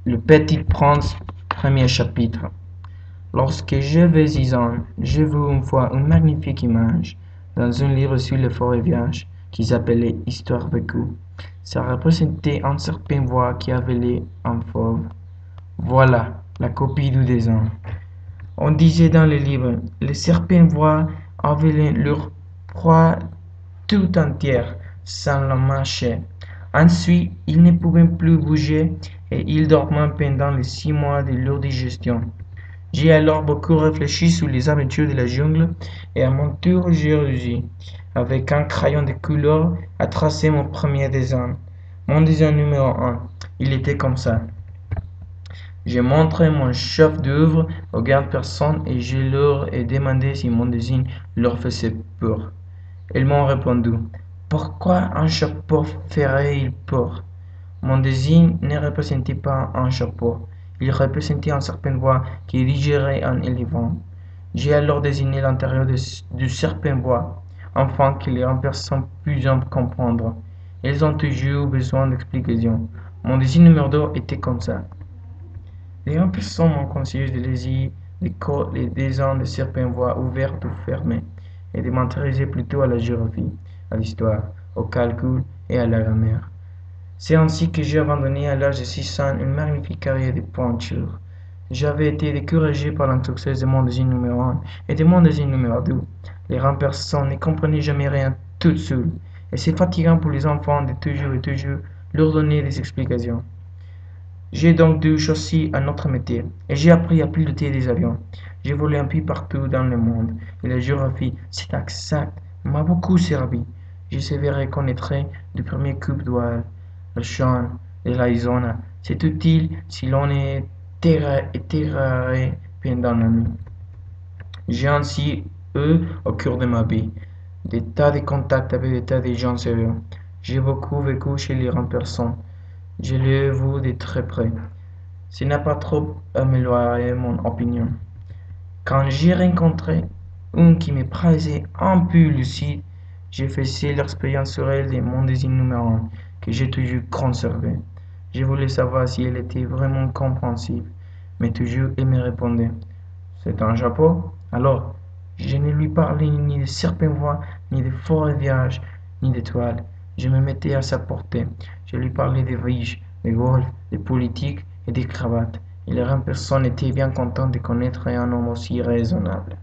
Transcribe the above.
Le Petit Prince, premier chapitre. Lorsque j'avais 6 ans, j'ai vu une fois une magnifique image dans un livre sur les forêts vierges qui s'appelait Histoire vécue. Ça représentait un serpent bois qui avalait un fauve. Voilà la copie du dessin. On disait dans le livre, les serpents bois avalaient leur proie tout entière sans la mâcher. Ensuite, ils ne pouvaient plus bouger et ils dormaient pendant les 6 mois de leur digestion. J'ai alors beaucoup réfléchi sur les aventures de la jungle et à mon tour j'ai réussi, avec un crayon de couleur, à tracer mon premier dessin. Mon dessin numéro 1. Il était comme ça. J'ai montré mon chef d'œuvre aux grandes personnes et je leur ai demandé si mon dessin leur faisait peur. Elles m'ont répondu: pourquoi un chapeau ferait-il peur? Mon dessin ne représentait pas un chapeau, il représentait un serpent bois qui digérait un éléphant. J'ai alors dessiné l'intérieur du serpent bois, afin que les personnes puissent comprendre. Ils ont toujours besoin d'explications. Mon dessin numéro 2 était comme ça. Les personnes m'ont conseillé de lire les dessins de serpents bois ouverts ou fermés, et de m'intéresser plutôt à la géographie, à l'histoire, au calcul et à la grammaire. C'est ainsi que j'ai abandonné à l'âge de 6 ans une magnifique carrière de peinture. J'avais été découragé par l'insuccès de mon dessin numéro 1 et de mon dessin numéro 2. Les grandes personnes ne comprenaient jamais rien toutes seules, et c'est fatigant pour les enfants de toujours et toujours leur donner des explications. J'ai donc dû choisir un autre métier, et j'ai appris à piloter des avions. J'ai volé un peu partout dans le monde, et la géographie, c'est exact, m'a beaucoup servi. Je savais reconnaître du premier coupe d'oiseaux le chant de l'Arizona. C'est utile si l'on est égaré pendant la nuit. J'ai ainsi eu, au cours de ma vie, des tas de contacts avec des tas de gens sérieux. J'ai beaucoup vécu chez les grandes personnes. Je l'ai vu de très près. Ça n'a pas trop amélioré mon opinion. Quand j'ai rencontré un qui me paraissait un peu lucide, j'ai fait l'expérience sur elle de mon dessin numéro 1, que j'ai toujours conservé. Je voulais savoir si elle était vraiment compréhensible, mais toujours elle me répondait: c'est un chapeau? Alors, je ne lui parlais ni de serpents ni de forêts vierges, ni d'étoiles. Je me mettais à sa portée. Je lui parlais de riches, de golf, de politique et de cravates. Et les grandes personnes étaient bien contentes de connaître un homme aussi raisonnable.